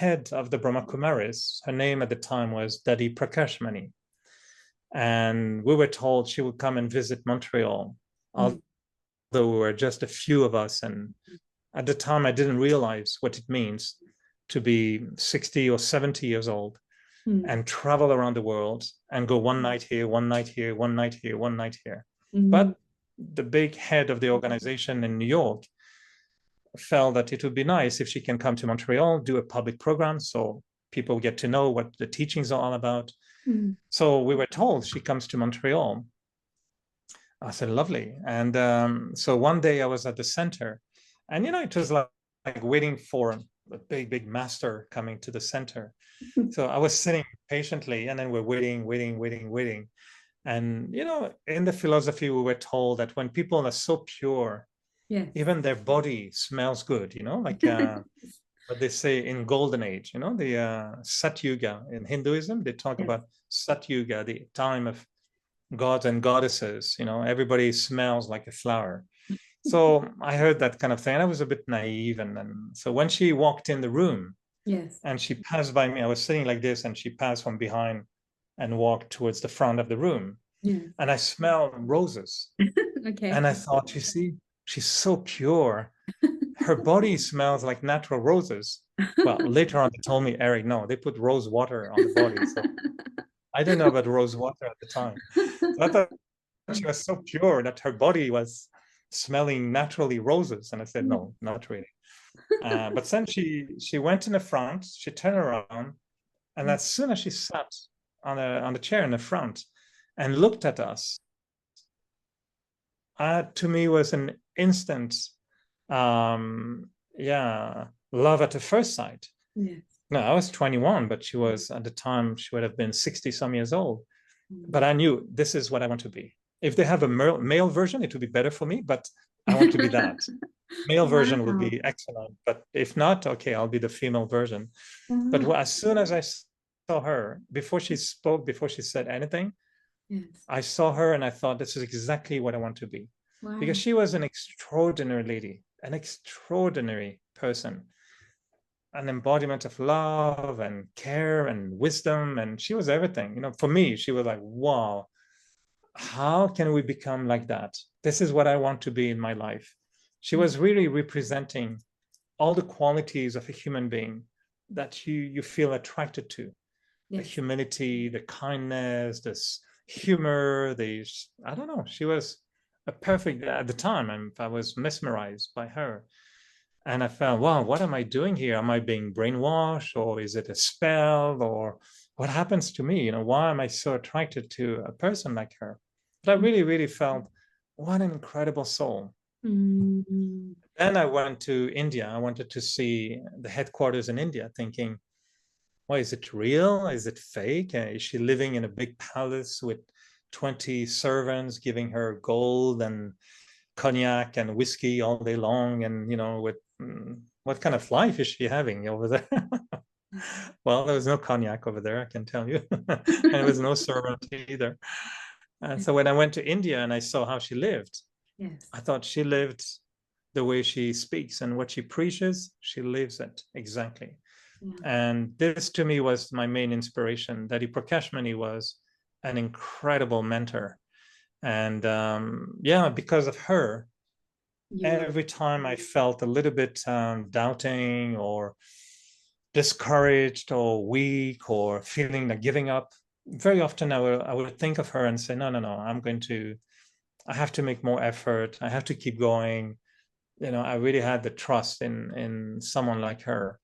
head of the Brahma Kumaris, her name at the time was Dadi Prakashmani. And we were told she would come and visit Montreal, although we were just a few of us. And at the time, I didn't realize what it means to be 60 or 70 years old and travel around the world and go one night here, one night here, one night here, one night here. But the big head of the organization in New York felt that it would be nice if she can come to Montreal, do a public program so people get to know what the teachings are all about. So we were told she comes to Montreal. I said, lovely. And so one day I was at the center, and, it was like waiting for a big master coming to the center. So I was sitting patiently, and then we're waiting. And, in the philosophy, we were told that when people are so pure, even their body smells good, like what they say in Golden Age, the Sat Yuga in Hinduism, they talk about Sat Yuga, the time of gods and goddesses, everybody smells like a flower. So I heard that kind of thing. And I was a bit naive. And so when she walked in the room and she passed by me, I was sitting like this, and she passed from behind and walked towards the front of the room. And I smelled roses. And I thought, you see, she's so pure. Her body smells like natural roses. Well, later on, they told me, Eric, no, they put rose water on the body. So I didn't know about rose water at the time. So I thought she was so pure that her body was smelling naturally roses. And I said, no, not really. But then she went in the front, she turned around, and as soon as she sat on the chair in the front and looked at us, to me was an instant, love at the first sight. No, I was 21, but she was, at the time, she would have been 60 some years old. But I knew this is what I want to be. If they have a male version, it would be better for me, but I want to be that. Male version would be excellent. But if not, okay, I'll be the female version. But as soon as I saw her, before she spoke, before she said anything, I saw her and I thought, this is exactly what I want to be. Because she was an extraordinary lady, an extraordinary person, an embodiment of love and care and wisdom. And she was everything. For me, she was like, wow, how can we become like that? This is what I want to be in my life. She was really representing all the qualities of a human being that you feel attracted to. The humility, the kindness, this humor, I don't know, she was a perfect, at the time, I was mesmerized by her. And I felt, wow, what am I doing here? Am I being brainwashed, or is it a spell, or what happens to me? Why am I so attracted to a person like her? But I really, really felt, what an incredible soul. Then I went to India. I wanted to see the headquarters in India, thinking, well, is it real? Is it fake? Is she living in a big palace with 20 servants giving her gold and cognac and whiskey all day long? And, what kind of life is she having over there? Well, there was no cognac over there, I can tell you. And there was no servant either. And so when I went to India and I saw how she lived, I thought she lived the way she speaks, and what she preaches, she lives it exactly. And this to me was my main inspiration. Dadi Prakashmani was an incredible mentor. And because of her, every time I felt a little bit doubting or discouraged or weak or feeling like giving up, very often I would think of her and say, no, I have to make more effort. I have to keep going. I really had the trust in someone like her.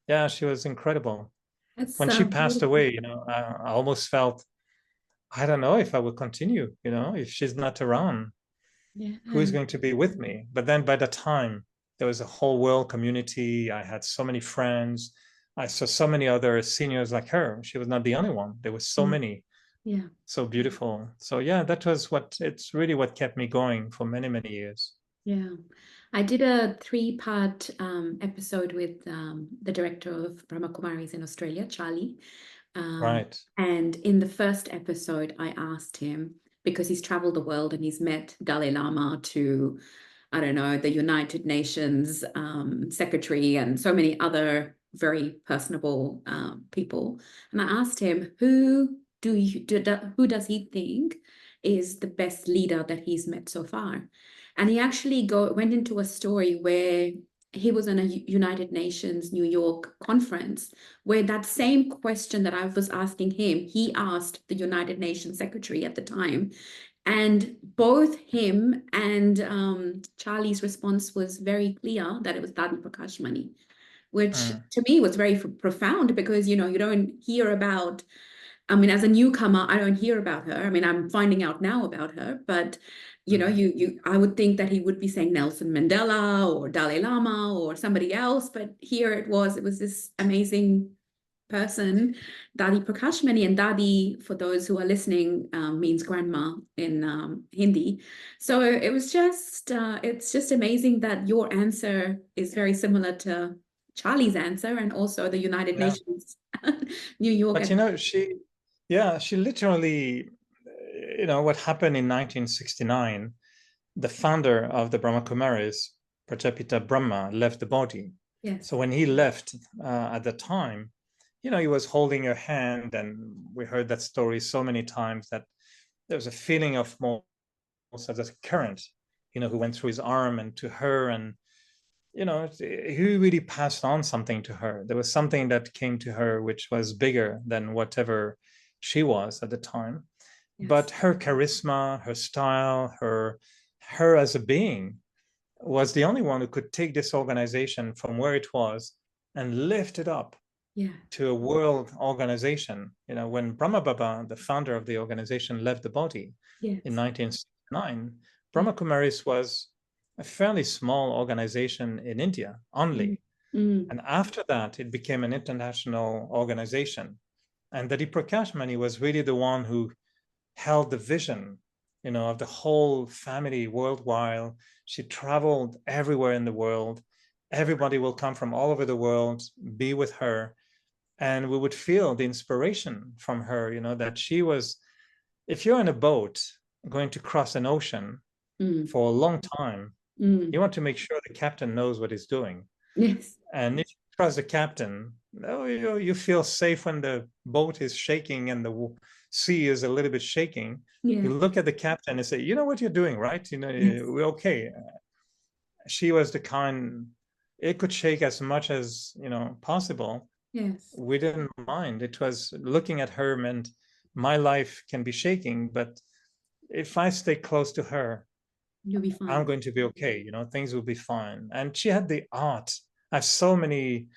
Yeah, she was incredible. When she passed away, I almost felt, I don't know if I will continue, if she's not around, who is going to be with me? But then by the time, there was a whole world community. I had so many friends. I saw so many other seniors like her. She was not the only one. There were so many. So beautiful. So it's really what kept me going for many, many years. I did a 3-part episode with the director of Brahma Kumaris in Australia, Charlie. Right. And in the first episode, I asked him, because he's traveled the world and he's met Dalai Lama to, I don't know, the United Nations secretary and so many other very personable people. And I asked him, who does he think is the best leader that he's met so far? And he actually went into a story where he was in a United Nations New York conference where that same question that I was asking him, he asked the United Nations secretary at the time. And both him and Charlie's response was very clear that it was Dadi Prakashmani, which to me was very profound because, you don't hear about, I mean, as a newcomer, I don't hear about her. I mean, I'm finding out now about her, but I would think that he would be saying Nelson Mandela or Dalai Lama or somebody else, but here it was this amazing person, Dadi Prakashmani. And Dadi, for those who are listening, means grandma in Hindi. So it was it's just amazing that your answer is very similar to Charlie's answer and also the United Nations New York. But she literally, what happened in 1969, the founder of the Brahma Kumaris, Prajapita Brahma, left the body. Yes. So when he left at the time, he was holding her hand, and we heard that story so many times that there was a feeling of more of a current, who went through his arm and to her, and he really passed on something to her. There was something that came to her which was bigger than whatever she was at the time. Yes. But her charisma, her style, her as a being was the only one who could take this organization from where it was and lift it up to a world organization. When Brahma Baba, the founder of the organization, left the body in 1969, Brahma Kumaris was a fairly small organization in India only. And after that, it became an international organization. And Dadi Prakashmani was really the one who held the vision, of the whole family worldwide. She traveled everywhere in the world. Everybody will come from all over the world, be with her. And we would feel the inspiration from her, that she was, if you're in a boat going to cross an ocean for a long time, you want to make sure the captain knows what he's doing. Yes. And if you trust the captain, you feel safe when the boat is shaking and the sea is a little bit shaking. Yeah. You look at the captain and say, you know what you're doing, right? Yes. We're okay. She was the kind, it could shake as much as, possible. Yes. We didn't mind. It was looking at her meant my life can be shaking, but if I stay close to her, you'll be fine. I'm going to be okay. Things will be fine. And she had the art. I have so many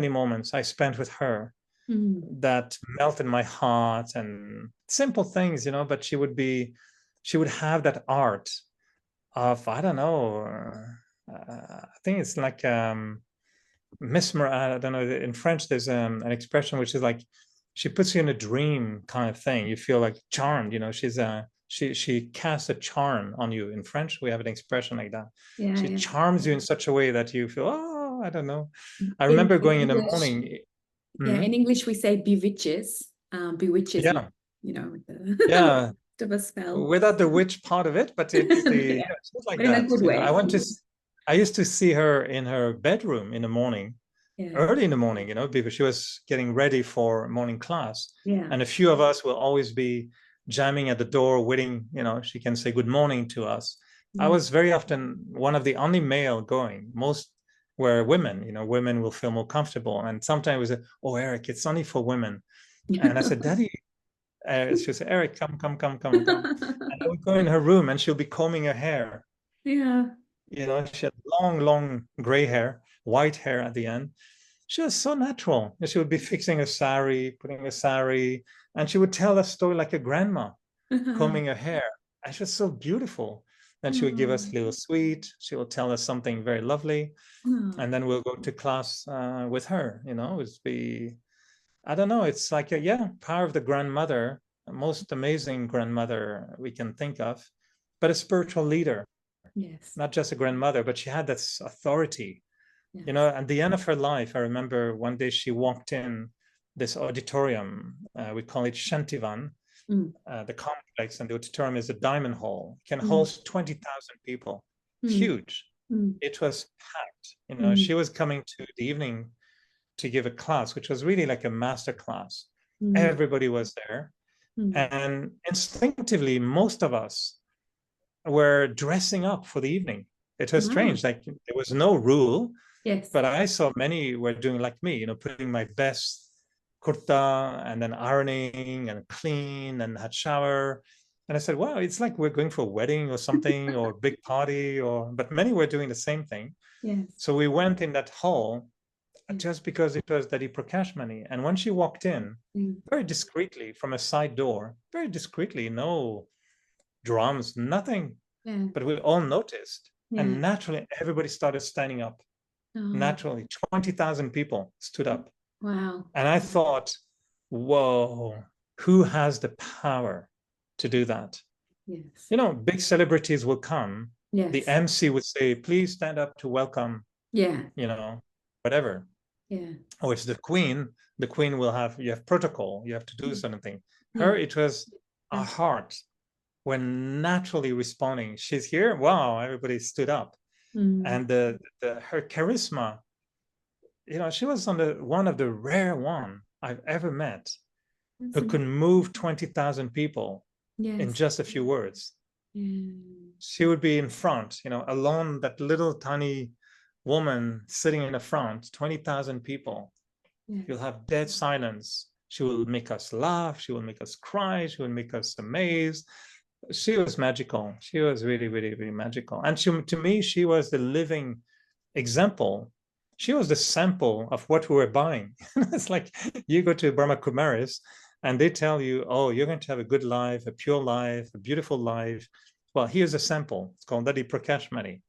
moments I spent with her that melted my heart, and simple things, but she would have that art of, I don't know, I think it's like mesmer. I don't know. In French, there's an expression which is like, she puts you in a dream kind of thing. You feel like charmed. She casts a charm on you. In French, we have an expression like that. Yeah, she charms you in such a way that you feel, oh, I don't know. I remember going in the morning. Yeah, in English we say bewitches. Bewitches. Yeah. Yeah. Of a spell. Without the witch part of it, but it's it's like that. In a good way. I used to see her in her bedroom in the morning. Yeah. Early in the morning, because she was getting ready for morning class. Yeah. And a few of us will always be jamming at the door, waiting, she can say good morning to us. I was very often one of the only male going. Most were women, women will feel more comfortable. And sometimes we say, oh, Eric, it's only for women. And I said, Daddy, she'll say, Eric, come. And I would go in her room and she'll be combing her hair. Yeah. She had long gray hair, white hair at the end. She was so natural. She would be fixing a sari, putting a sari, and she would tell a story like a grandma, combing her hair. And she was so beautiful. Then she would give us a little sweet. She will tell us something very lovely. And then we'll go to class with her, I don't know. It's like power of the grandmother, most amazing grandmother we can think of, but a spiritual leader. Yes. Not just a grandmother, but she had that authority. Yes. At the end of her life, I remember one day she walked in this auditorium. We call it Shantivan, the complex, and the auditorium is a diamond hall. It can host 20,000 people. Huge. It was packed. She was coming to the evening to give a class, which was really like a master class. Mm. Everybody was there. And instinctively, most of us were dressing up for the evening. It was strange. Like there was no rule. Yes. But I saw many were doing like me, you know, putting my best kurta and then ironing and clean and had shower. And I said, wow, it's like we're going for a wedding or something or a big party, but many were doing the same thing. Yes. So we went in that hall just because it was Dadi Prakashmani. And when she walked in, very discreetly from a side door, very discreetly, no drums, nothing. But we all noticed. And naturally, everybody started standing up. Naturally, 20,000 people stood up. Wow. And I thought, whoa, who has the power to do that? Yes. You know, big celebrities will come. Yes. The MC would say, please stand up to welcome, you know, whatever. Yeah. Or it's the queen will have, you have protocol, you have to do something. Her, it was a heart when naturally responding. She's here. Wow, everybody stood up. And her charisma, you know, she was one of the rare one I've ever met who could move 20,000 people in just a few words. She would be in front, you know, alone, that little tiny woman sitting in the front, 20,000 people. You'll have dead silence. She will make us laugh. She will make us cry. She will make us amazed. She was magical. She was really, really, really magical. And to me, she was the living example. She was the sample of what we were buying. It's like you go to Brahma Kumaris and they tell you, oh, you're going to have a good life, a pure life, a beautiful life. Well, here's a sample. It's called Dadi Prakashmani.